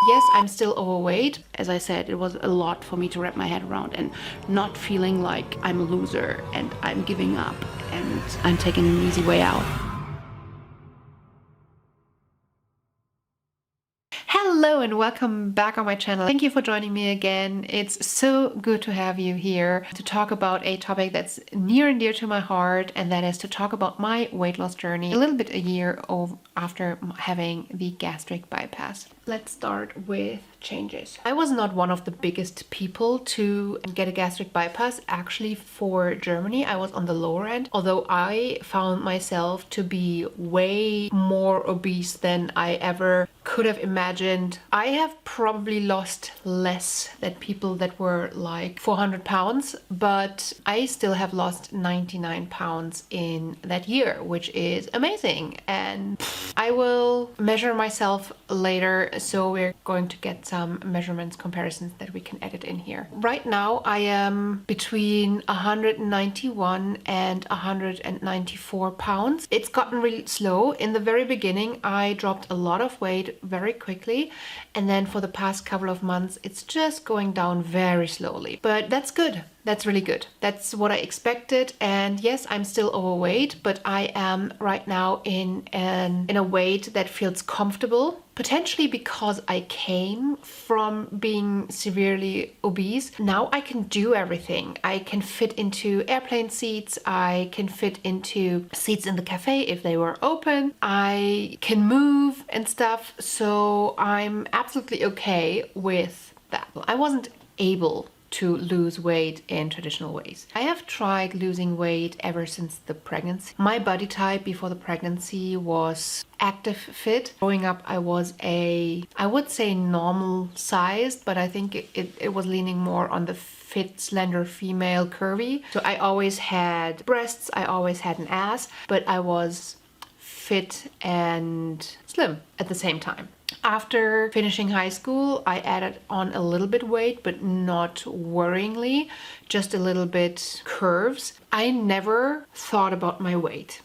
Yes, I'm still overweight. As I said, it was a lot for me to wrap my head around and not feeling like I'm a loser and I'm giving up and I'm taking an easy way out. Hello and welcome back on my channel. Thank you for joining me again. It's so good to have you here to talk about a topic that's near and dear to my heart, and that is to talk about my weight loss journey a little bit a year after having the gastric bypass. Let's start with changes. I was not one of the biggest people to get a gastric bypass. Actually, for Germany, I was on the lower end, although I found myself to be way more obese than I ever could have imagined. I have probably lost less than people that were like 400 pounds, but I still have lost 99 pounds in that year, which is amazing. And I will measure myself later, so we're going to get some measurements comparisons that we can edit in here. Right now I am between 191 and 194 pounds. It's gotten really slow. In the very beginning I dropped a lot of weight very quickly, and then for the past couple of months it's just going down very slowly, but that's good. That's really good. That's what I expected. And yes, I'm still overweight, but I am right now in a weight that feels comfortable, potentially because I came from being severely obese. Now I can do everything. I can fit into airplane seats. I can fit into seats in the cafe if they were open. I can move and stuff. So I'm absolutely okay with that. I wasn't able to lose weight in traditional ways. I have tried losing weight ever since the pregnancy. My body type before the pregnancy was active fit. Growing up I was I would say normal sized, but I think it was leaning more on the fit, slender, female, curvy. So I always had breasts, I always had an ass, but I was fit and slim at the same time. After finishing high school, I added on a little bit weight, but not worryingly, just a little bit curves. I never thought about my weight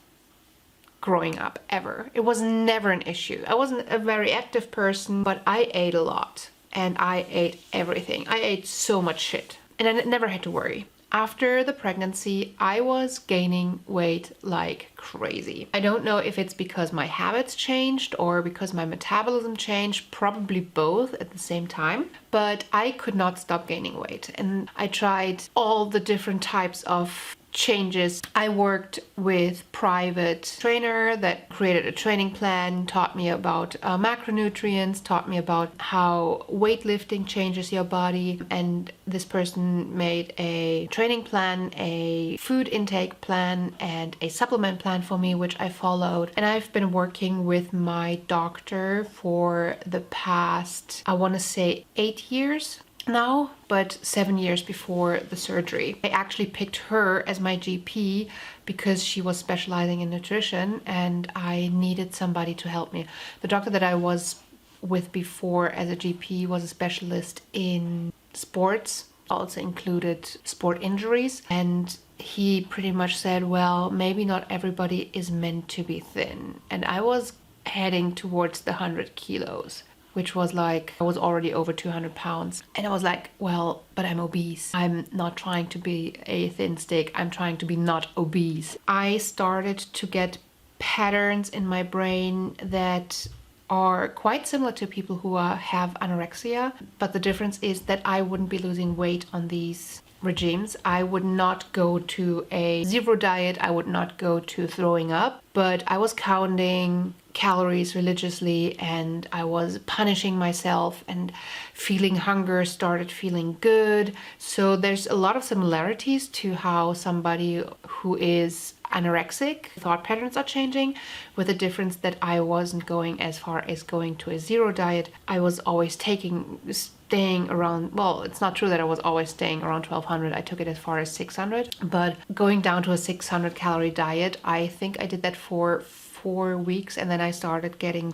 growing up, ever. It was never an issue. I wasn't a very active person, but I ate a lot and I ate everything. I ate so much shit and I never had to worry. After the pregnancy, I was gaining weight like crazy. I don't know if it's because my habits changed or because my metabolism changed, probably both at the same time, but I could not stop gaining weight. And I tried all the different types of changes. I worked with private trainer that created a training plan, taught me about macronutrients, taught me about how weightlifting changes your body, and this person made a training plan, a food intake plan, and a supplement plan for me, which I followed. And I've been working with my doctor for the past, I want to say 8 years now, but 7 years before the surgery. I actually picked her as my GP because she was specializing in nutrition and I needed somebody to help me. The doctor that I was with before as a GP was a specialist in sports, also included sport injuries, and he pretty much said, well, maybe not everybody is meant to be thin. And I was heading towards the 100 kilos. Which was like, I was already over 200 pounds. And I was like, well, but I'm obese. I'm not trying to be a thin stick. I'm trying to be not obese. I started to get patterns in my brain that are quite similar to people who have anorexia. But the difference is that I wouldn't be losing weight on these regimes. I would not go to a zero diet. I would not go to throwing up. But I was counting calories religiously and I was punishing myself, and feeling hunger started feeling good. So there's a lot of similarities to how somebody who is anorexic thought patterns are changing, with the difference that I wasn't going as far as going to a zero diet. I was always staying around, well, it's not true that I was always staying around 1200. I took it as far as 600, but going down to a 600 calorie diet, I think I did that for 4 weeks, and then I started getting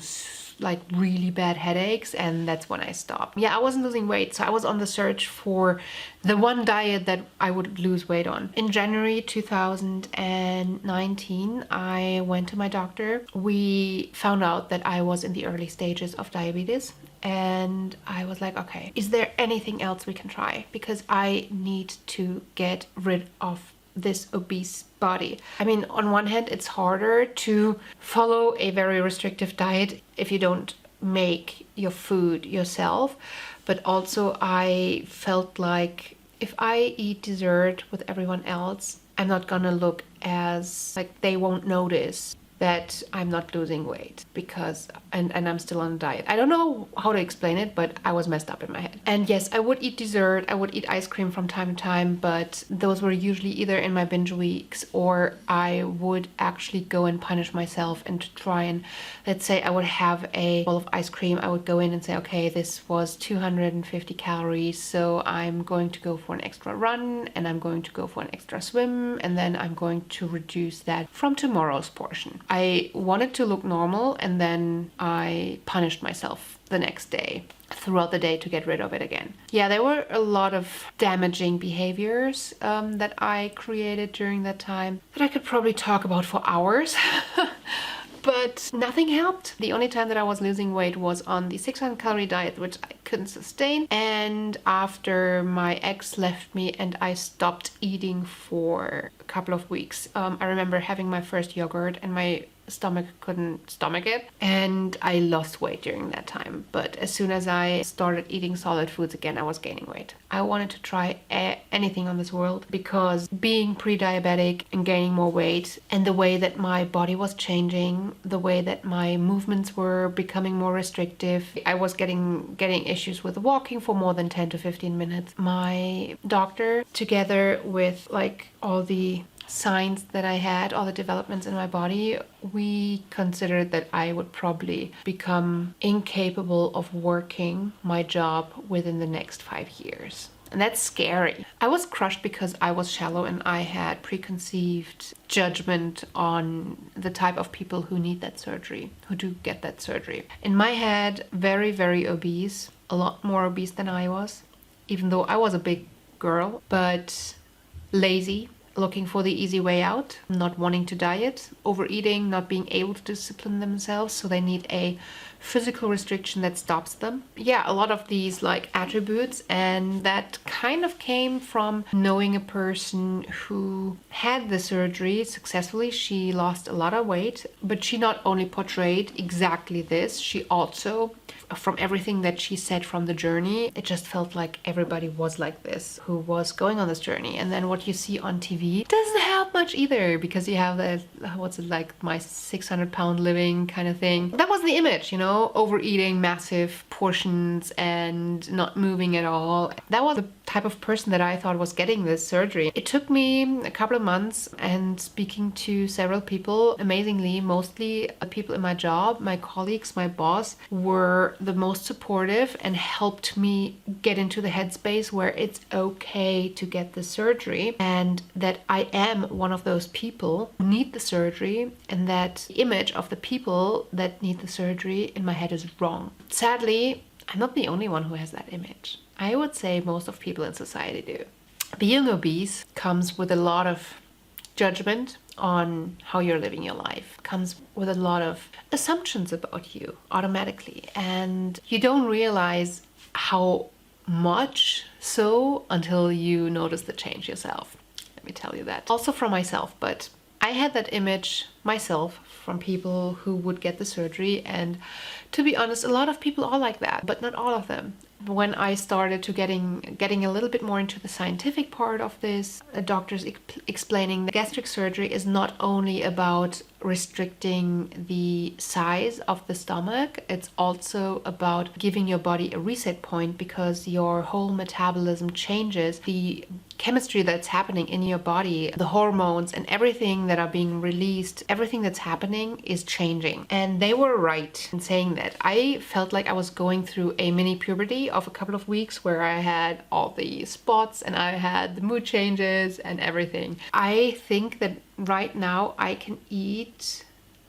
like really bad headaches, and that's when I stopped. Yeah, I wasn't losing weight, so I was on the search for the one diet that I would lose weight on. In January 2019, I went to my doctor. We found out that I was in the early stages of diabetes, and I was like, okay, is there anything else we can try? Because I need to get rid of this obese body. I mean, on one hand, it's harder to follow a very restrictive diet if you don't make your food yourself, but also I felt like if I eat dessert with everyone else, I'm not gonna look as like, they won't notice that I'm not losing weight because and I'm still on a diet. I don't know how to explain it, but I was messed up in my head. And yes, I would eat dessert, I would eat ice cream from time to time, but those were usually either in my binge weeks or I would actually go and punish myself and try and, let's say I would have a bowl of ice cream, I would go in and say, okay, this was 250 calories, so I'm going to go for an extra run and I'm going to go for an extra swim, and then I'm going to reduce that from tomorrow's portion. I wanted to look normal, and then I punished myself the next day, throughout the day, to get rid of it again. Yeah, there were a lot of damaging behaviors that I created during that time that I could probably talk about for hours. But nothing helped. The only time that I was losing weight was on the 600 calorie diet, which I couldn't sustain. And after my ex left me and I stopped eating for a couple of weeks. I remember having my first yogurt and my stomach couldn't stomach it, and I lost weight during that time. But as soon as I started eating solid foods again, I was gaining weight. I wanted to try anything on this world, because being pre-diabetic and gaining more weight, and the way that my body was changing, the way that my movements were becoming more restrictive, I was getting issues with walking for more than 10 to 15 minutes. My doctor, together with like all the signs that I had, all the developments in my body, we considered that I would probably become incapable of working my job within the next 5 years. And that's scary. I was crushed because I was shallow and I had preconceived judgment on the type of people who need that surgery, who do get that surgery. In my head, very, very obese, a lot more obese than I was, even though I was a big girl, but lazy, looking for the easy way out, not wanting to diet, overeating, not being able to discipline themselves, so they need a physical restriction that stops them. Yeah, a lot of these like attributes, and that kind of came from knowing a person who had the surgery successfully. She lost a lot of weight, but she not only portrayed exactly this, she also, from everything that she said from the journey, it just felt like everybody was like this who was going on this journey. And then what you see on TV doesn't help much either, because you have that, what's it like, my 600-pound living kind of thing. That was the image, you know, overeating massive portions and not moving at all. That was the type of person that I thought was getting this surgery. It took me a couple of months, and speaking to several people, amazingly, mostly people in my job, my colleagues, my boss, were the most supportive and helped me get into the headspace where it's okay to get the surgery, and that I am one of those people who need the surgery, and that the image of the people that need the surgery in my head is wrong. Sadly, I'm not the only one who has that image. I would say most of people in society do. Being obese comes with a lot of judgment on how you're living your life, comes with a lot of assumptions about you automatically, and you don't realize how much so until you notice the change yourself. Let me tell you that. Also from myself, but I had that image myself from people who would get the surgery, and to be honest, a lot of people are like that, but not all of them. When I started to getting a little bit more into the scientific part of this, doctors explaining that gastric surgery is not only about restricting the size of the stomach, it's also about giving your body a reset point, because your whole metabolism changes. The chemistry that's happening in your body, the hormones and everything that are being released, everything that's happening is changing. And they were right in saying that. I felt like I was going through a mini puberty of a couple of weeks where I had all the spots and I had the mood changes and everything. I think that right now I can eat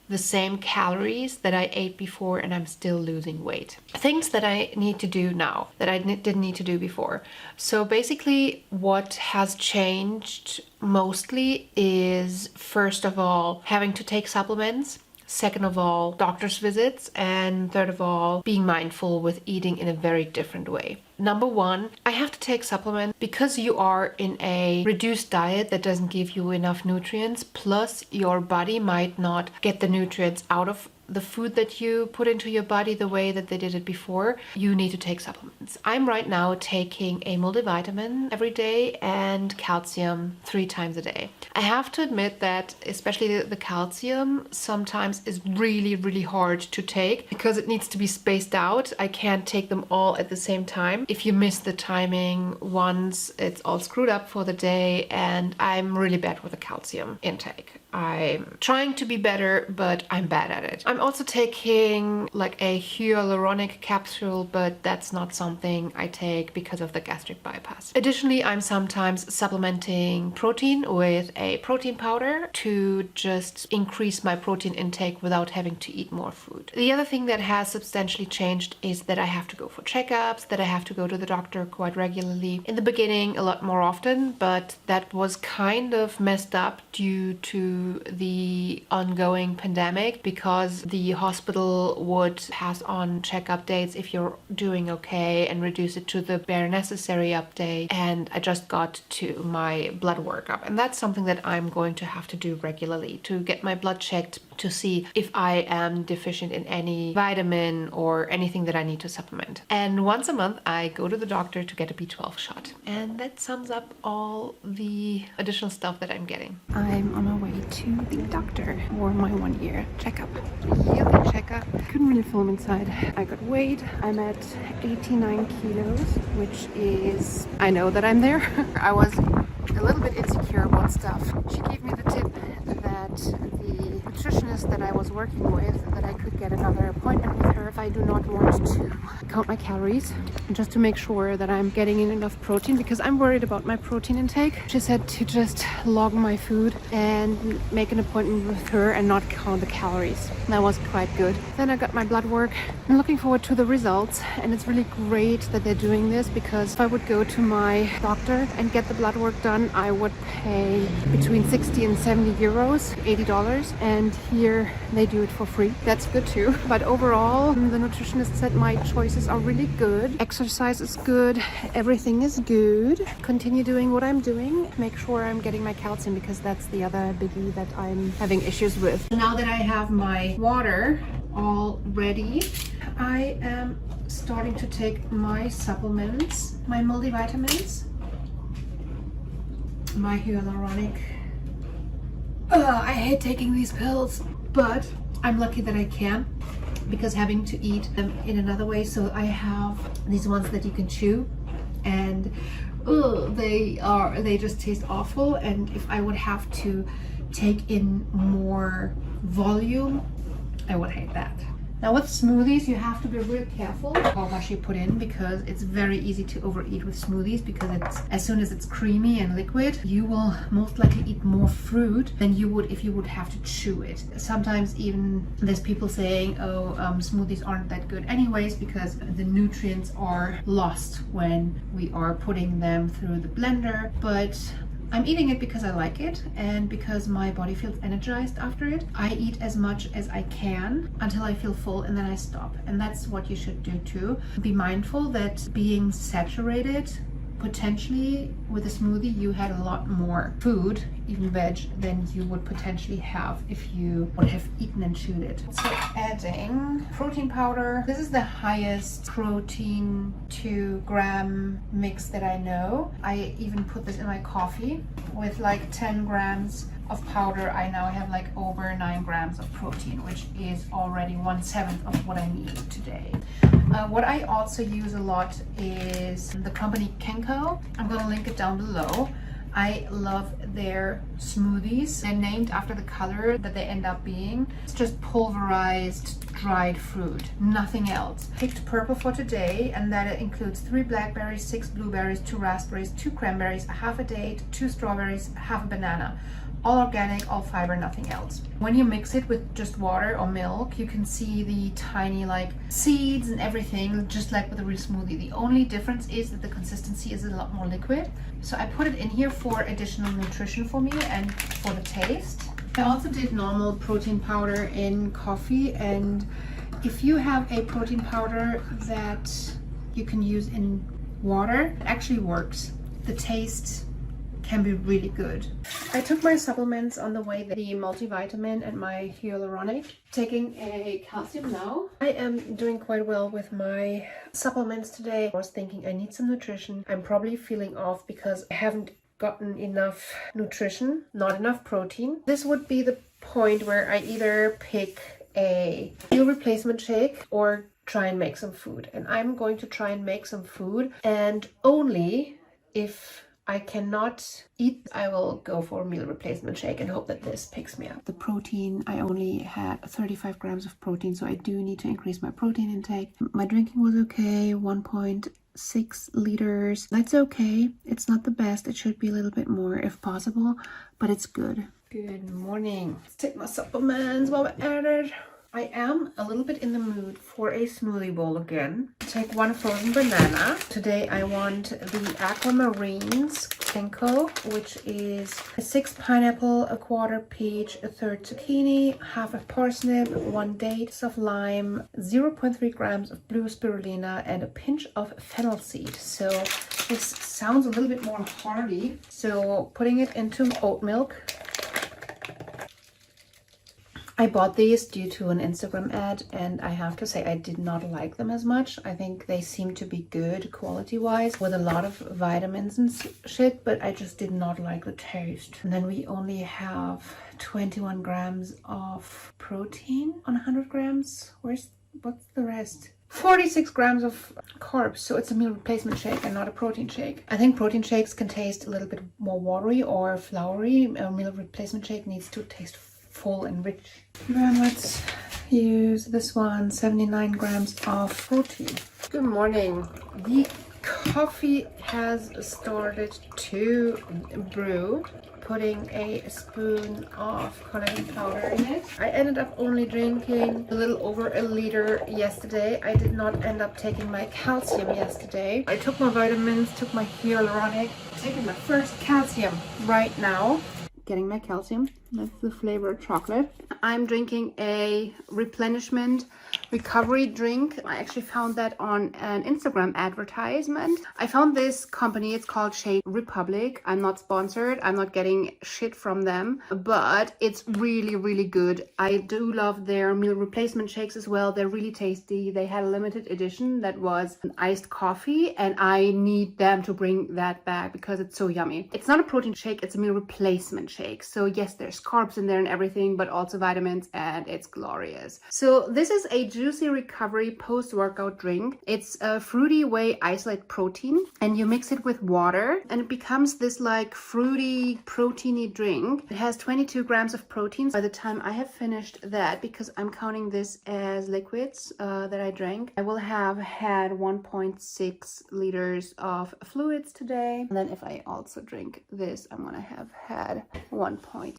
the same calories that I ate before and I'm still losing weight. Things that I need to do now that I didn't need to do before. So basically what has changed mostly is, first of all, having to take supplements. Second of all, doctor's visits. And third of all, being mindful with eating in a very different way. Number one, I have to take supplements because you are in a reduced diet that doesn't give you enough nutrients, plus your body might not get the nutrients out of the food that you put into your body the way that they did it before. You need to take supplements. I'm right now taking a multivitamin every day and calcium 3 times a day. I have to admit that especially the calcium sometimes is really, really hard to take because it needs to be spaced out. I can't take them all at the same time. If you miss the timing once, it's all screwed up for the day, and I'm really bad with the calcium intake. I'm trying to be better, but I'm bad at it. I'm also taking like a hyaluronic capsule, but that's not something I take because of the gastric bypass. Additionally, I'm sometimes supplementing protein with a protein powder to just increase my protein intake without having to eat more food. The other thing that has substantially changed is that I have to go for checkups, that I have to go to the doctor quite regularly. In the beginning, a lot more often, but that was kind of messed up due to the ongoing pandemic because the hospital would pass on checkup dates if you're doing okay and reduce it to the bare necessary update. And I just got to my blood workup, and that's something that I'm going to have to do regularly to get my blood checked to see if I am deficient in any vitamin or anything that I need to supplement. And once a month I go to the doctor to get a B12 shot. And that sums up all the additional stuff that I'm getting. I'm on my way to the doctor for my 1-year checkup. Yearly checkup. Couldn't really film inside. I got weighed. I'm at 89 kilos, which is, I know that I'm there. I was a little bit insecure about stuff. She gave me the tip that the nutritionist that I was working with, that I could get another appointment with her if I do not want to count my calories, just to make sure that I'm getting in enough protein, because I'm worried about my protein intake. She said to just log my food and make an appointment with her and not count the calories. That was quite good. Then I got my blood work. I'm looking forward to the results, and it's really great that they're doing this, because if I would go to my doctor and get the blood work done, I would pay between 60 and 70 euros, $80, and here they do it for free. That's good too. But overall, the nutritionist said my choices are really good. Exercise is good. Everything is good. Continue doing what I'm doing. Make sure I'm getting my calcium, because that's the other biggie that I'm having issues with. Now that I have my water all ready, I am starting to take my supplements, my multivitamins, my hyaluronic. I hate taking these pills, but I'm lucky that I can, because having to eat them in another way. So I have these ones that you can chew, and they just taste awful. And if I would have to take in more volume, I would hate that. Now with smoothies, you have to be real careful how much you put in, because it's very easy to overeat with smoothies, because it's, as soon as it's creamy and liquid, you will most likely eat more fruit than you would if you would have to chew it. Sometimes even there's people saying, smoothies aren't that good anyways, because the nutrients are lost when we are putting them through the blender. But I'm eating it because I like it, and because my body feels energized after it. I eat as much as I can until I feel full, and then I stop. And that's what you should do too. Be mindful that being saturated, potentially with a smoothie, you had a lot more food, even veg, than you would potentially have if you would have eaten and chewed it. So adding protein powder. This is the highest protein 2-gram mix that I know. I even put this in my coffee with like 10 grams of powder. I now have like over 9 grams of protein, which is already 1/7 of what I need today. What I also use a lot is the company Kenko. I'm gonna link it down below. I love their smoothies. They're named after the color that they end up being. It's just pulverized dried fruit, nothing else. Picked purple for today, and that includes 3 blackberries, 6 blueberries, 2 raspberries, 2 cranberries, half a date, 2 strawberries, half a banana. All organic, all fiber, nothing else. When you mix it with just water or milk, you can see the tiny like seeds and everything, just like with a real smoothie. The only difference is that the consistency is a lot more liquid. So I put it in here for additional nutrition for me and for the taste. I also did normal protein powder in coffee, and if you have a protein powder that you can use in water, it actually works. The taste can be really good. I took my supplements on the way, the multivitamin and my hyaluronic. Taking a calcium now. I am doing quite well with my supplements today. I was thinking I need some nutrition. I'm probably feeling off because I haven't gotten enough nutrition, not enough protein. This would be the point where I either pick a meal replacement shake or try and make some food. And I'm going to try and make some food, and only if I cannot eat, I will go for a meal replacement shake and hope that this picks me up. The protein, I only had 35 grams of protein, so I do need to increase my protein intake. My drinking was okay, 1.6 liters. That's okay. It's not the best. It should be a little bit more if possible, but it's good. Good morning. Let's take my supplements while we're at it. I am a little bit in the mood for a smoothie bowl again. Take one frozen banana. Today I want the Aquamarines Kenko, which is a 6 pineapple, a quarter peach, a third zucchini, half a parsnip, 1 date of lime, 0.3 grams of blue spirulina, and a pinch of fennel seed. So this sounds a little bit more hearty. So putting it into oat milk. I bought these due to an Instagram ad, and I have to say I did not like them as much. I think they seem to be good quality-wise with a lot of vitamins and shit, but I just did not like the taste. And then we only have 21 grams of protein on 100 grams. What's the rest? 46 grams of carbs, so it's a meal replacement shake and not a protein shake. I think protein shakes can taste a little bit more watery or floury. A meal replacement shake needs to taste full and rich. Then let's use this one, 79 grams of protein. Good morning. The coffee has started to brew. Putting a spoon of collagen powder in it. I ended up only drinking a little over a liter yesterday. I did not end up taking my calcium yesterday. I took my vitamins, took my hyaluronic, taking my first calcium right now. Getting my calcium. That's the flavored chocolate. I'm drinking a Replenishment recovery drink. I actually found that on an Instagram advertisement. I found this company, it's called Shade Republic. I'm not sponsored, I'm not getting shit from them, but it's really, really good. I do love their meal replacement shakes as well. They're really tasty. They had a limited edition that was an iced coffee, and I need them to bring that back because it's so yummy. It's not a protein shake, it's a meal replacement shake. So yes, there's carbs in there and everything, but also vitamins, and it's glorious. So this is a juicy recovery post-workout drink. It's a fruity whey isolate protein, and you mix it with water and it becomes this like fruity proteiny drink. It has 22 grams of protein. By the time I have finished that, because I'm counting this as liquids that I drank, I will have had 1.6 liters of fluids today. And then if I also drink this, I'm gonna have had 1.8,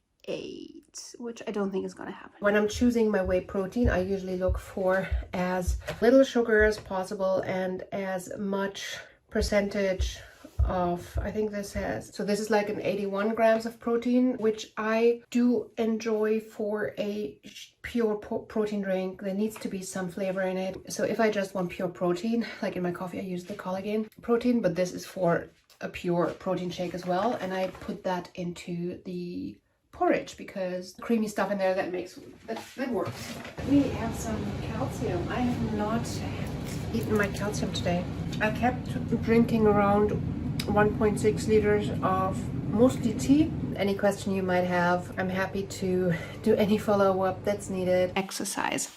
which I don't think is gonna happen. When I'm choosing my whey protein, I usually look for as little sugar as possible and as much percentage of, I think this has, so this is like an 81 grams of protein, which I do enjoy for a pure protein drink. There needs to be some flavor in it. So if I just want pure protein, like in my coffee I use the collagen protein, but this is for a pure protein shake as well, and I put that into the porridge because the creamy stuff in there that makes that works. We have some calcium. I have not eaten my calcium today. I kept drinking around 1.6 liters of mostly tea. Any question you might have, I'm happy to do any follow-up that's needed. Exercise.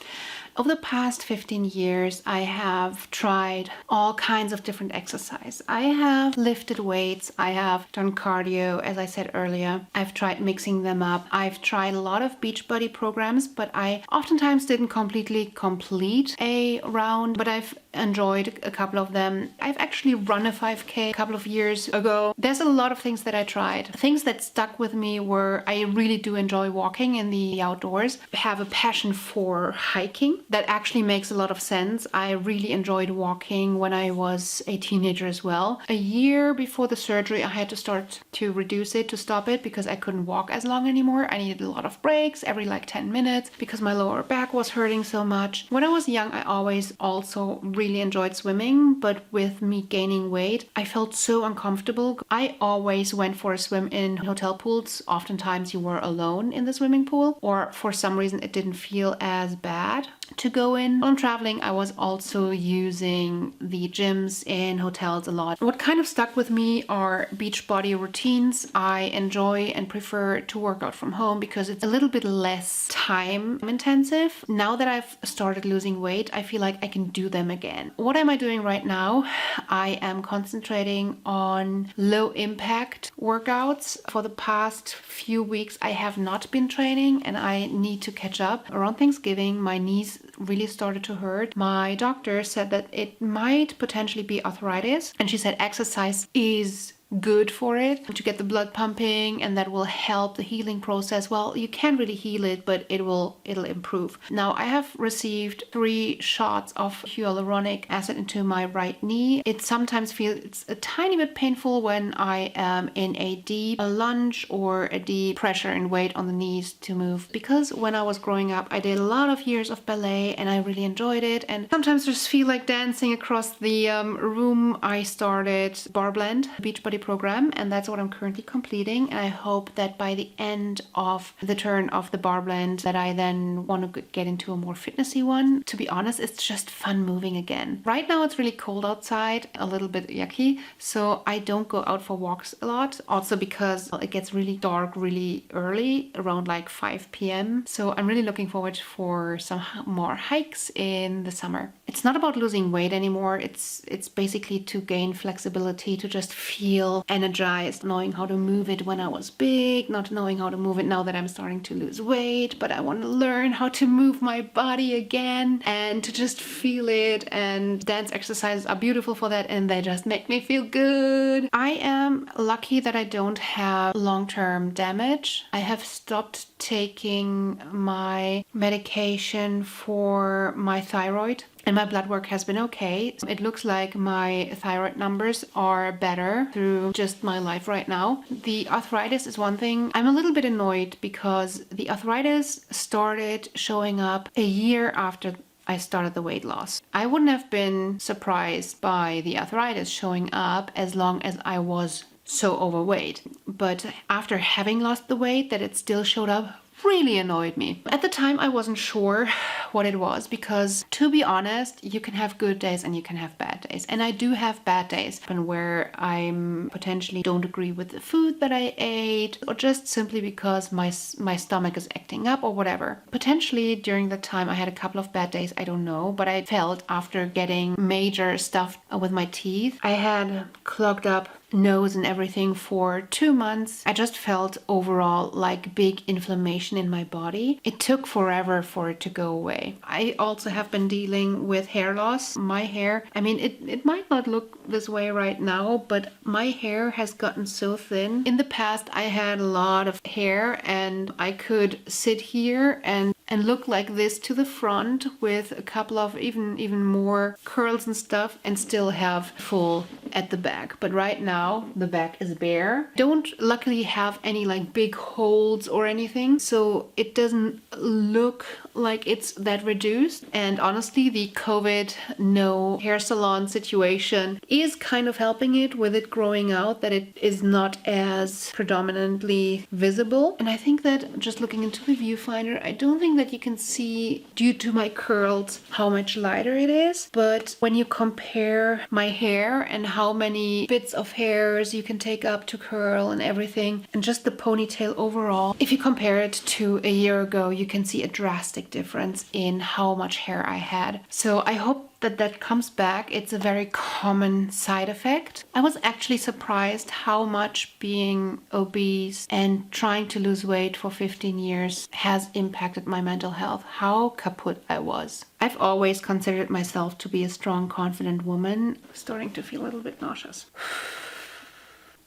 Over the past 15 years, I have tried all kinds of different exercise. I have lifted weights, I have done cardio, as I said earlier. I've tried mixing them up. I've tried a lot of Beachbody programs, but I oftentimes didn't completely complete a round. But I've enjoyed a couple of them. I've actually run a 5K a couple of years ago. There's a lot of things that I tried. Things that stuck with me were I really do enjoy walking in the outdoors. I have a passion for hiking. That actually makes a lot of sense. I really enjoyed walking when I was a teenager as well. A year before the surgery, I had to start to reduce it, to stop it, because I couldn't walk as long anymore. I needed a lot of breaks every like 10 minutes because my lower back was hurting so much. When I was young, I always also really enjoyed swimming, but with me gaining weight, I felt so uncomfortable. I always went for a swim in hotel pools. Oftentimes you were alone in the swimming pool, or for some reason it didn't feel as bad to go in. When I'm traveling, I was also using the gyms in hotels a lot. What kind of stuck with me are beach body routines. I enjoy and prefer to work out from home because it's a little bit less time intensive. Now that I've started losing weight, I feel like I can do them again. What am I doing right now? I am concentrating on low impact workouts. For the past few weeks, I have not been training and I need to catch up. Around Thanksgiving, my knees really started to hurt. My doctor said that it might potentially be arthritis, and she said exercise is good for it to get the blood pumping, and that will help the healing process. Well, you can't really heal it, but it'll improve. Now I have received 3 shots of hyaluronic acid into my right knee. It sometimes feels a tiny bit painful when I am in a deep lunge or a deep pressure and weight on the knees to move, because when I was growing up I did a lot of years of ballet and I really enjoyed it, and sometimes just feel like dancing across the room. I started Bar Blend Beach Body program, and that's what I'm currently completing, and I hope that by the end of the turn of the Bar Blend that I then want to get into a more fitnessy one. To be honest, it's just fun moving again. Right now it's really cold outside, a little bit yucky, so I don't go out for walks a lot, also because it gets really dark really early, around like 5 p.m. So I'm really looking forward for some more hikes in the summer. It's not about losing weight anymore. It's basically to gain flexibility, to just feel energized, knowing how to move it when I was big, not knowing how to move it now that I'm starting to lose weight, but I want to learn how to move my body again and to just feel it. And dance exercises are beautiful for that, and they just make me feel good. I am lucky that I don't have long-term damage. I have stopped taking my medication for my thyroid, and my blood work has been okay. It looks like my thyroid numbers are better through just my life right now. The arthritis is one thing. I'm a little bit annoyed because the arthritis started showing up a year after I started the weight loss. I wouldn't have been surprised by the arthritis showing up as long as I was so overweight. But after having lost the weight, that it still showed up really annoyed me. At the time, I wasn't sure what it was, because to be honest, you can have good days and you can have bad days. And I do have bad days where I'm potentially don't agree with the food that I ate, or just simply because my stomach is acting up or whatever. Potentially during that time, I had a couple of bad days, I don't know, but I felt after getting major stuff with my teeth, I had clogged up nose and everything for 2 months. I just felt overall like big inflammation in my body. It took forever for it to go away. I also have been dealing with hair loss. My hair, I mean, it might not look this way right now, but my hair has gotten so thin. In the past, I had a lot of hair and I could sit here and look like this to the front with a couple of even more curls and stuff, and still have full at the back. But right now the back is bare. Don't luckily have any like big holes or anything, so it doesn't look like it's that reduced. And honestly, the COVID no hair salon situation is kind of helping it with it growing out, that it is not as predominantly visible. And I think that just looking into the viewfinder, I don't think that you can see, due to my curls, how much lighter it is. But when you compare my hair and how many bits of hairs you can take up to curl and everything, and just the ponytail overall, if you compare it to a year ago, you can see a drastic difference in how much hair I had. So I hope that comes back. It's a very common side effect. I was actually surprised how much being obese and trying to lose weight for 15 years has impacted my mental health, how kaput I was. I've always considered myself to be a strong, confident woman. Starting to feel a little bit nauseous.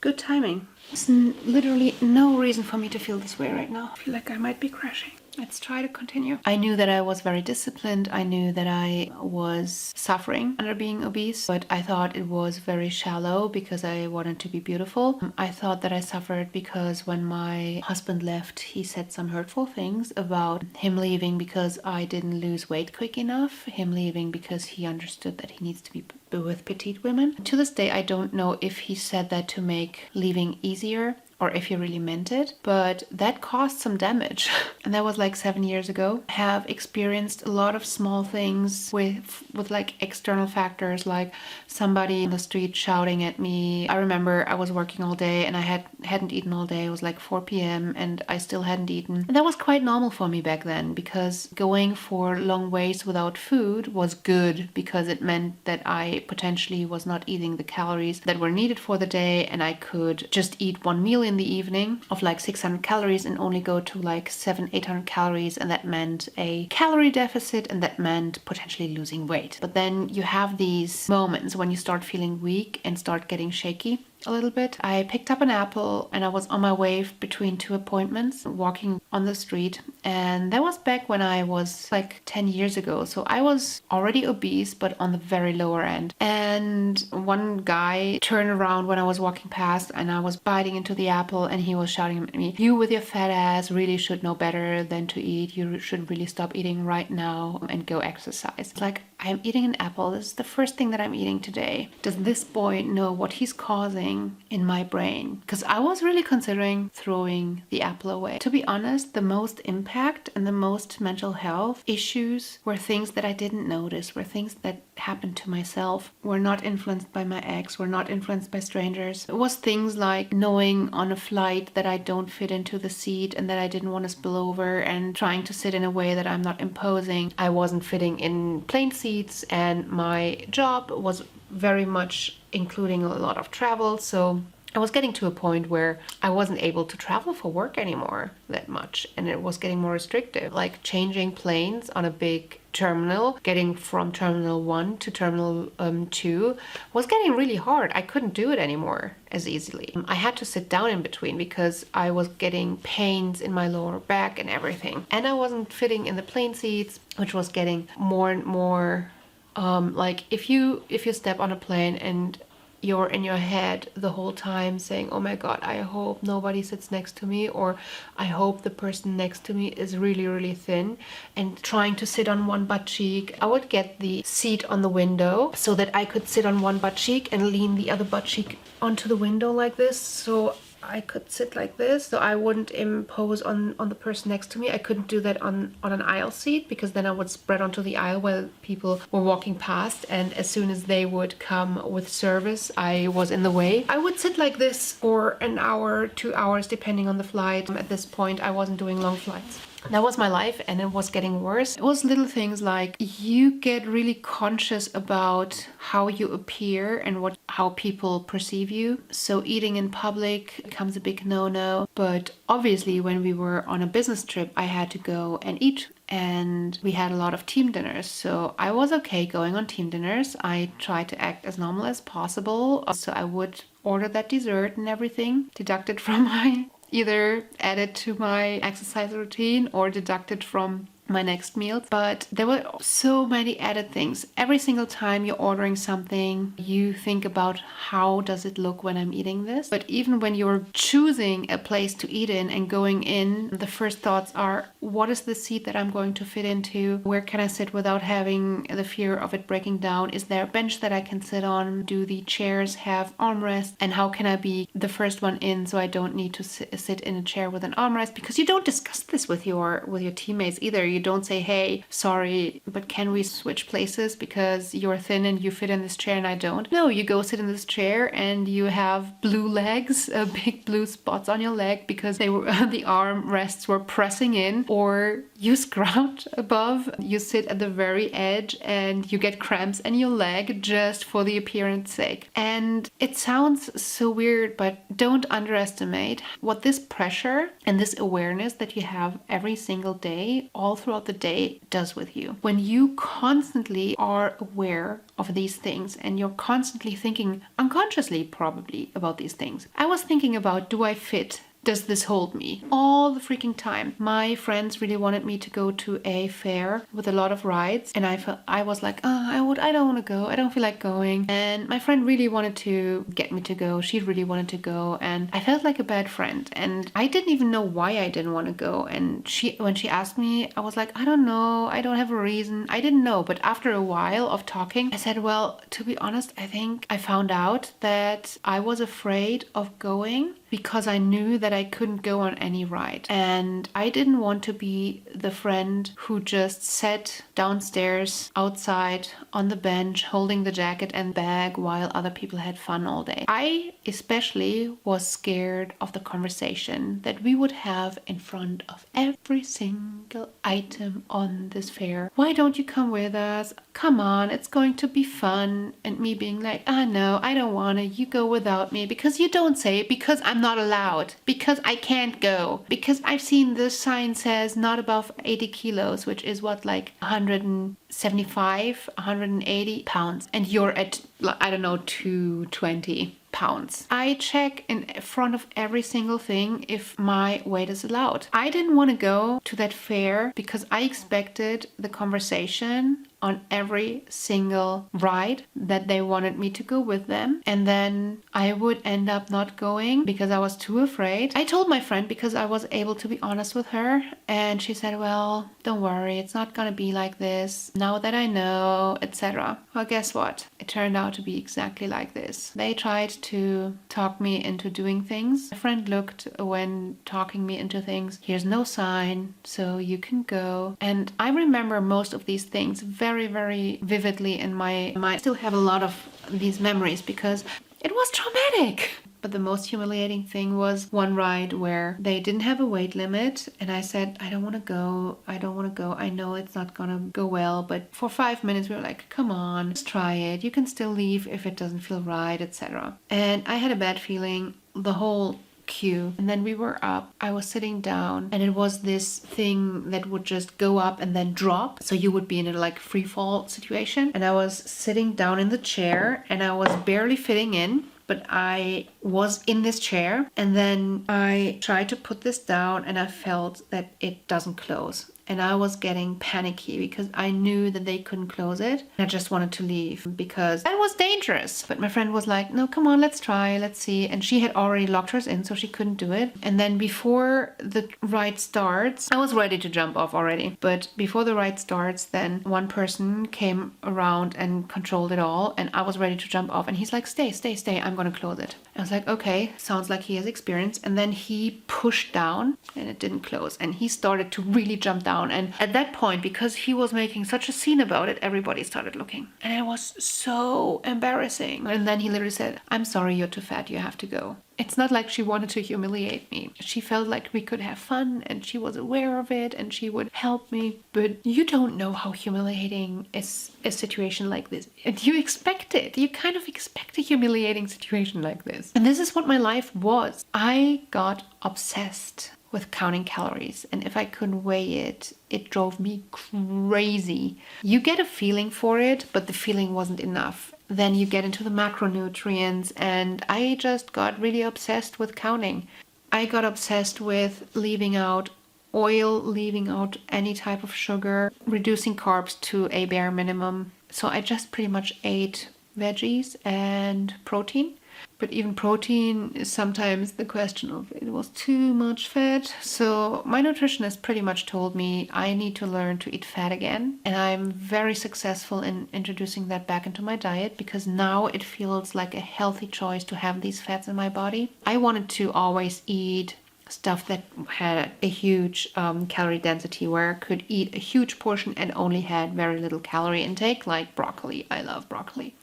Good timing. There's literally no reason for me to feel this way right now. I feel like I might be crashing. Let's try to continue. I knew that I was very disciplined. I knew that I was suffering under being obese, but I thought it was very shallow because I wanted to be beautiful. I thought that I suffered because when my husband left, he said some hurtful things about him leaving because I didn't lose weight quick enough, him leaving because he understood that he needs to be with petite women. To this day, I don't know if he said that to make leaving easier or if he really meant it, but that caused some damage. And that was like 7 years ago. I have experienced a lot of small things with like external factors, like somebody in the street shouting at me. I remember I was working all day and I hadn't eaten all day. It was like 4 p.m. and I still hadn't eaten. And that was quite normal for me back then because going for long ways without food was good because it meant that I potentially was not eating the calories that were needed for the day, and I could just eat one meal in the evening of like 600 calories and only go to like 700-800 calories, and that meant a calorie deficit, and that meant potentially losing weight. But then you have these moments when you start feeling weak and start getting shaky a little bit. I picked up an apple and I was on my way between 2 appointments, walking on the street, and that was back when I was like 10 years ago. So I was already obese, but on the very lower end. And one guy turned around when I was walking past and I was biting into the apple, and he was shouting at me, "You with your fat ass really should know better than to eat. You should really stop eating right now and go exercise." It's like, I'm eating an apple. This is the first thing that I'm eating today. Does this boy know what he's causing in my brain? Because I was really considering throwing the apple away. To be honest, the most impact and the most mental health issues were things that I didn't notice, were things that happened to myself, were not influenced by my ex, were not influenced by strangers. It was things like knowing on a flight that I don't fit into the seat and that I didn't want to spill over, and trying to sit in a way that I'm not imposing. I wasn't fitting in plane seats, and my job was very much including a lot of travel, so I was getting to a point where I wasn't able to travel for work anymore that much, and it was getting more restrictive. Like changing planes on a big terminal, getting from terminal 1 to terminal 2 was getting really hard. I couldn't do it anymore as easily. I had to sit down in between because I was getting pains in my lower back and everything. And I wasn't fitting in the plane seats, which was getting more and more like if you step on a plane and you're in your head the whole time saying, "Oh my God, I hope nobody sits next to me," or "I hope the person next to me is really, really thin," and trying to sit on one butt cheek. I would get the seat on the window so that I could sit on one butt cheek and lean the other butt cheek onto the window like this, so I could sit like this, so I wouldn't impose on the person next to me. I couldn't do that on an aisle seat because then I would spread onto the aisle while people were walking past, and as soon as they would come with service, I was in the way. I would sit like this for an hour, 2 hours, depending on the flight. At this point, I wasn't doing long flights. That was my life, and it was getting worse. It was little things like you get really conscious about how you appear and how people perceive you. So eating in public becomes a big no-no. But obviously when we were on a business trip, I had to go and eat. And we had a lot of team dinners. So I was okay going on team dinners. I tried to act as normal as possible. So I would order that dessert and everything, deducted from my either added to my exercise routine or deducted from my next meal. But there were so many added things. Every single time you're ordering something, you think about how does it look when I'm eating this. But even when you're choosing a place to eat in and going in, the first thoughts are, what is the seat that I'm going to fit into? Where can I sit without having the fear of it breaking down? Is there a bench that I can sit on? Do the chairs have armrests? And how can I be the first one in so I don't need to sit in a chair with an armrest? Because you don't discuss this with your teammates either. You don't say, hey, sorry, but can we switch places because you're thin and you fit in this chair and I don't? No, you go sit in this chair and you have blue legs, big blue spots on your leg because they were the arm rests were pressing in, or you scrouch above, you sit at the very edge and you get cramps in your leg just for the appearance sake. And it sounds so weird, but don't underestimate what this pressure and this awareness that you have every single day, all throughout the day, does with you. When you constantly are aware of these things and you're constantly thinking unconsciously probably about these things. I was thinking about, do I fit? Does this hold me? All the freaking time. My friends really wanted me to go to a fair with a lot of rides, and I was like, I don't want to go. I don't feel like going. And my friend really wanted to get me to go. She really wanted to go, and I felt like a bad friend. And I didn't even know why I didn't want to go. And when she asked me, I was like, I don't know. I don't have a reason. I didn't know. But after a while of talking, I said, well, to be honest, I think I found out that I was afraid of going because I knew that I couldn't go on any ride. And I didn't want to be the friend who just sat downstairs outside on the bench holding the jacket and bag while other people had fun all day. I especially was scared of the conversation that we would have in front of every single item on this fair. Why don't you come with us? Come on, it's going to be fun. And me being like, no, I don't want to. You go without me because you don't say it, because I'm not allowed, because I can't go, because I've seen the sign says not above 80 kilos, which is what, like 175, 180 pounds, and you're at, I don't know, 220 pounds. I check in front of every single thing if my weight is allowed. I didn't want to go to that fair because I expected the conversation on every single ride that they wanted me to go with them, and then I would end up not going because I was too afraid. I told my friend because I was able to be honest with her, and she said, well, don't worry, it's not gonna be like this now that I know, etc. Well, guess what? It turned out to be exactly like this. They tried to talk me into doing things. My friend looked when talking me into things. Here's no sign, so you can go. And I remember most of these things very, very vividly in my mind. I still have a lot of these memories because it was traumatic. But the most humiliating thing was one ride where they didn't have a weight limit, and I said, I don't want to go. I don't want to go. I know it's not gonna go well, but for 5 minutes we were like, come on, let's try it. You can still leave if it doesn't feel right, etc. And I had a bad feeling the whole queue, and then we were up. I was sitting down, and it was this thing that would just go up and then drop, so you would be in a like free fall situation. And I was sitting down in the chair, and I was barely fitting in, but I was in this chair, and then I tried to put this down and I felt that it doesn't close. And I was getting panicky because I knew that they couldn't close it. I just wanted to leave because that was dangerous. But my friend was like, no, come on, let's try, let's see. And she had already locked hers in, so she couldn't do it. And then before the ride starts, I was ready to jump off already. But before the ride starts, then one person came around and controlled it all. And I was ready to jump off. And he's like, stay, stay, stay. I'm going to close it. I was like, okay, sounds like he has experience. And then he pushed down and it didn't close. And he started to really jump down. And at that point, because he was making such a scene about it, everybody started looking. And it was so embarrassing. And then he literally said, I'm sorry, you're too fat, you have to go. It's not like she wanted to humiliate me. She felt like we could have fun and she was aware of it and she would help me. But you don't know how humiliating is a situation like this. And you expect it. You kind of expect a humiliating situation like this. And this is what my life was. I got obsessed with counting calories, and if I couldn't weigh it, it drove me crazy. You get a feeling for it, but the feeling wasn't enough. Then you get into the macronutrients, and I just got really obsessed with counting. I got obsessed with leaving out oil, leaving out any type of sugar, reducing carbs to a bare minimum. So I just pretty much ate veggies and protein. But even protein is sometimes the question of it was too much fat. So my nutritionist pretty much told me I need to learn to eat fat again. And I'm very successful in introducing that back into my diet because now it feels like a healthy choice to have these fats in my body. I wanted to always eat stuff that had a huge calorie density, where I could eat a huge portion and only had very little calorie intake, like broccoli. I love broccoli.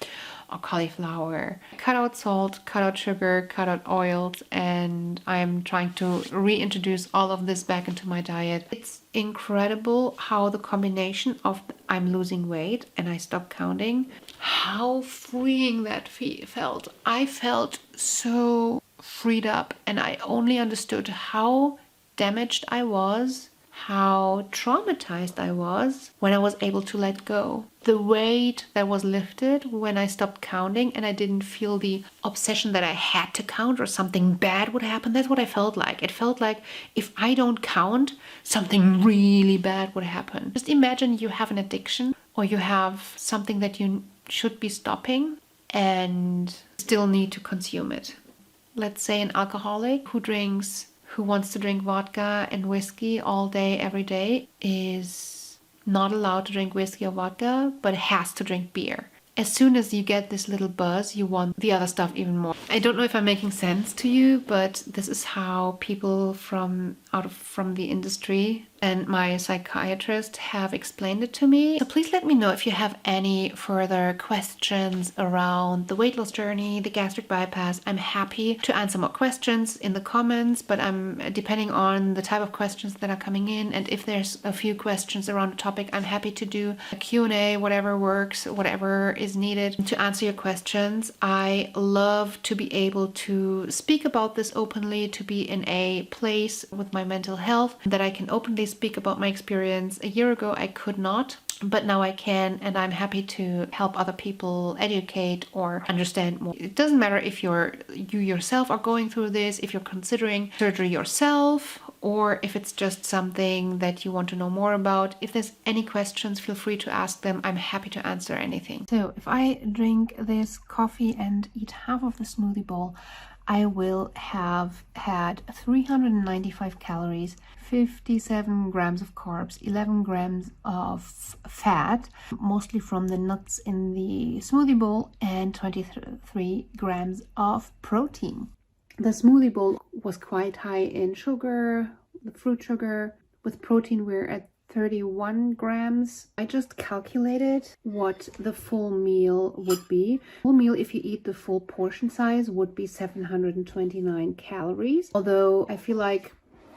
Or cauliflower. Cut out salt, cut out sugar, cut out oils, and I'm trying to reintroduce all of this back into my diet. It's incredible how the combination of I'm losing weight and I stop counting, how freeing that felt. I felt so freed up, and I only understood how damaged I was, how traumatized I was when I was able to let go. The weight that was lifted when I stopped counting and I didn't feel the obsession that I had to count or something bad would happen. That's what I felt like. It felt like if I don't count, something really bad would happen. Just imagine you have an addiction, or you have something that you should be stopping and still need to consume it. Let's say an alcoholic who wants to drink vodka and whiskey all day, every day, is not allowed to drink whiskey or vodka, but has to drink beer. As soon as you get this little buzz, you want the other stuff even more. I don't know if I'm making sense to you, but this is how people from the industry and my psychiatrist have explained it to me. So please let me know if you have any further questions around the weight loss journey, the gastric bypass. I'm happy to answer more questions in the comments, but I'm depending on the type of questions that are coming in, and if there's a few questions around the topic, I'm happy to do a Q&A, whatever works, whatever is needed to answer your questions. I love to be able to speak about this openly, to be in a place with my mental health that I can openly speak about my experience. A year ago I could not, but now I can, and I'm happy to help other people educate or understand more. It doesn't matter if you yourself are going through this, if you're considering surgery yourself, or if it's just something that you want to know more about. If there's any questions, feel free to ask them. I'm happy to answer anything. So if I drink this coffee and eat half of the smoothie bowl, I will have had 395 calories, 57 grams of carbs, 11 grams of fat, mostly from the nuts in the smoothie bowl, and 23 grams of protein. The smoothie bowl was quite high in sugar, the fruit sugar. With protein, we're at 31 grams. I just calculated what the full meal would be. Full meal, if you eat the full portion size, would be 729 calories. Although I feel like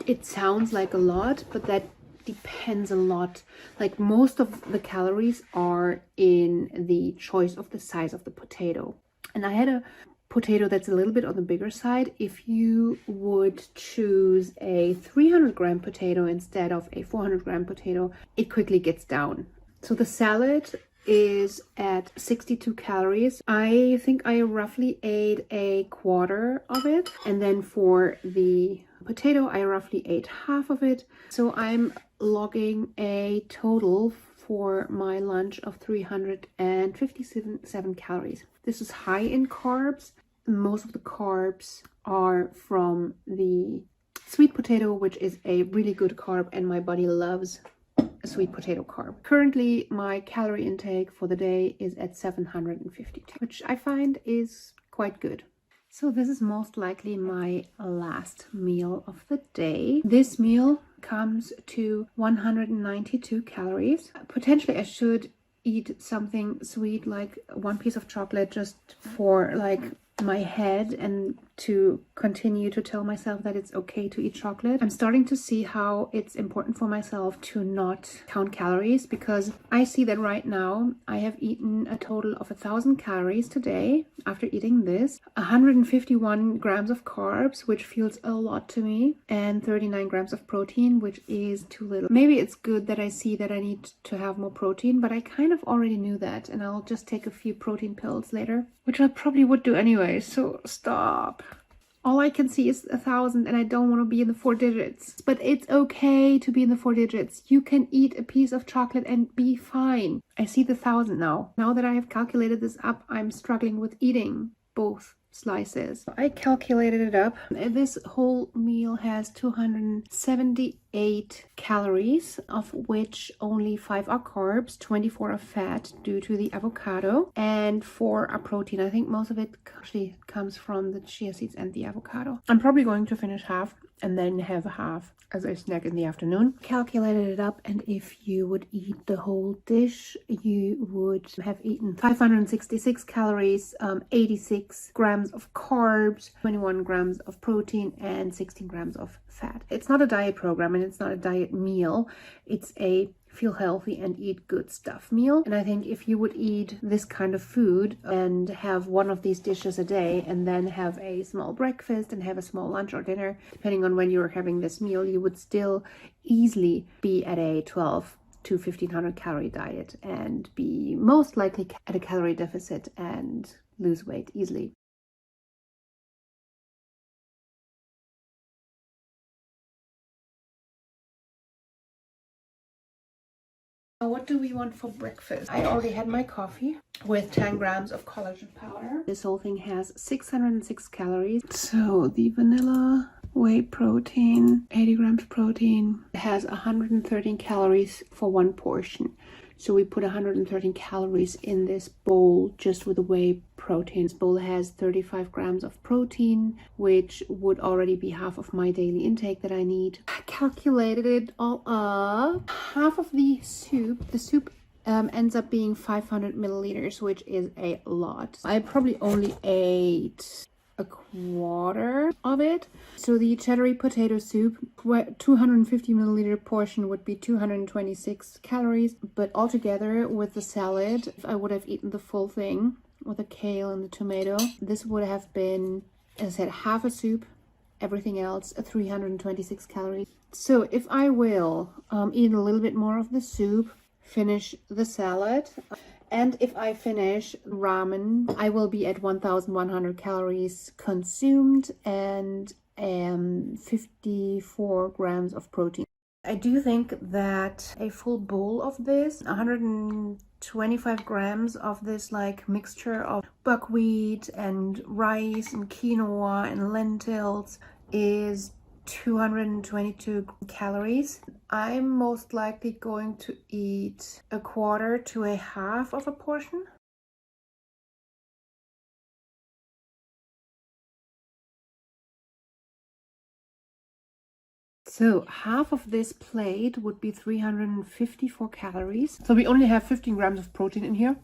it sounds like a lot, but that depends a lot. Like, most of the calories are in the choice of the size of the potato. And I had a potato that's a little bit on the bigger side. If you would choose a 300 gram potato instead of a 400 gram potato, it quickly gets down. So the salad is at 62 calories. I think I roughly ate a quarter of it. And then for the potato, I roughly ate half of it. So I'm logging a total for my lunch of 357 calories. This is high in carbs. Most of the carbs are from the sweet potato, which is a really good carb, and my body loves a sweet potato carb. Currently, my calorie intake for the day is at 750, which I find is quite good. So this is most likely my last meal of the day. This meal comes to 192 calories. Potentially I should eat something sweet, like one piece of chocolate, just for like my head, and to continue to tell myself that it's okay to eat chocolate. I'm starting to see how it's important for myself to not count calories, because I see that right now I have eaten a total of 1,000 calories today after eating this, 151 grams of carbs, which feels a lot to me, and 39 grams of protein, which is too little. Maybe it's good that I see that I need to have more protein, but I kind of already knew that, and I'll just take a few protein pills later, which I probably would do anyway, so stop. All I can see is 1,000, and I don't want to be in the 4 digits. But it's okay to be in the 4 digits. You can eat a piece of chocolate and be fine. I see the 1,000 now. Now that I have calculated this up, I'm struggling with eating both slices. I calculated it up. This whole meal has 278 calories, of which only 5 are carbs, 24 are fat due to the avocado, and 4 are protein. I think most of it actually comes from the chia seeds and the avocado. I'm probably going to finish half and then have half as a snack in the afternoon. Calculated it up, and if you would eat the whole dish, you would have eaten 566 calories, 86 grams of carbs, 21 grams of protein, and 16 grams of fat. It's not a diet program, and it's not a diet meal. It's a feel healthy and eat good stuff meal. And I think if you would eat this kind of food and have one of these dishes a day, and then have a small breakfast and have a small lunch or dinner, depending on when you're having this meal, you would still easily be at a 12 to 1500 calorie diet and be most likely at a calorie deficit and lose weight easily. What do we want for breakfast? I already had my coffee with 10 grams of collagen powder. This whole thing has 606 calories. So the vanilla whey protein, 80 grams protein, has 113 calories for one portion. So we put 113 calories in this bowl just with the whey protein. This bowl has 35 grams of protein, which would already be half of my daily intake that I need. I calculated it all up. Half of the soup ends up being 500 milliliters, which is a lot. I probably only ate a quarter of it. So the cherry potato soup, 250 milliliter portion would be 226 calories, but altogether with the salad, if I would have eaten the full thing with the kale and the tomato, this would have been, as I said, half a soup, everything else 326 calories. So if I will eat a little bit more of the soup, finish the salad, and if I finish ramen, I will be at 1,100 calories consumed and 54 grams of protein. I do think that a full bowl of this, 125 grams of this like mixture of buckwheat and rice and quinoa and lentils, is 222 calories. I'm most likely going to eat a quarter to a half of a portion. So half of this plate would be 354 calories. So we only have 15 grams of protein in here.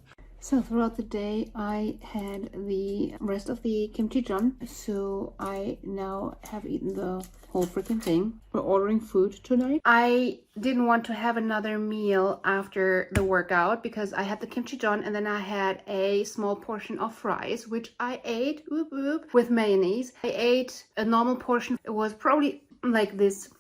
So throughout the day, I had the rest of the kimchi jjigae. So I now have eaten the whole freaking thing. We're ordering food tonight. I didn't want to have another meal after the workout because I had the kimchi jjigae and then I had a small portion of fries, which I ate with mayonnaise. I ate a normal portion. It was probably like this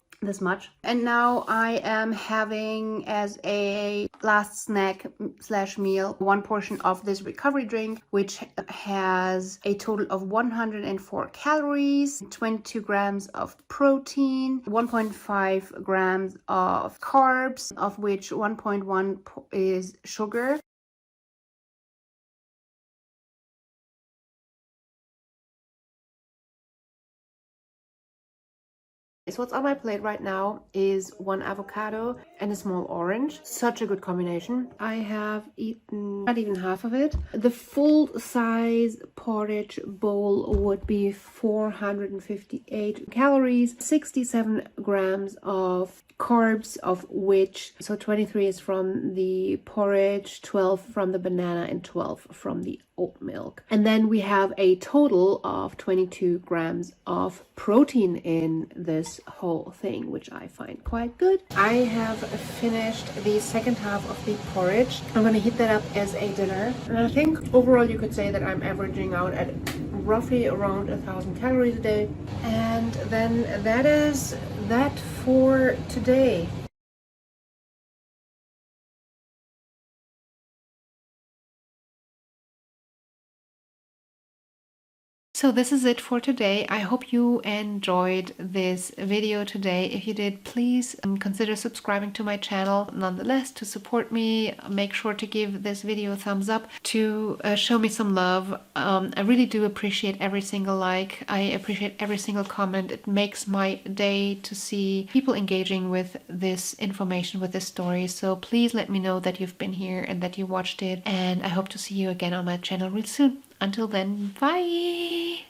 much, and now I am having as a last snack slash meal one portion of this recovery drink, which has a total of 104 calories, 22 grams of protein, 1.5 grams of carbs, of which 1.1 is sugar. So what's on my plate right now is one avocado and a small orange. Such a good combination. I have eaten not even half of it. The full size porridge bowl would be 458 calories, 67 grams of carbs, of which, so 23 is from the porridge, 12 from the banana, and 12 from the oat milk. And then we have a total of 22 grams of protein in this whole thing, which I find quite good. I have finished the second half of the porridge. I'm gonna heat that up as a dinner. And I think overall you could say that I'm averaging out at roughly around 1,000 calories a day. And then that is that for today. So this is it for today. I hope you enjoyed this video today. If you did, please consider subscribing to my channel nonetheless to support me. Make sure to give this video a thumbs up to show me some love. I really do appreciate every single like. I appreciate every single comment. It makes my day to see people engaging with this information, with this story. So please let me know that you've been here and that you watched it. And I hope to see you again on my channel real soon. Until then, bye!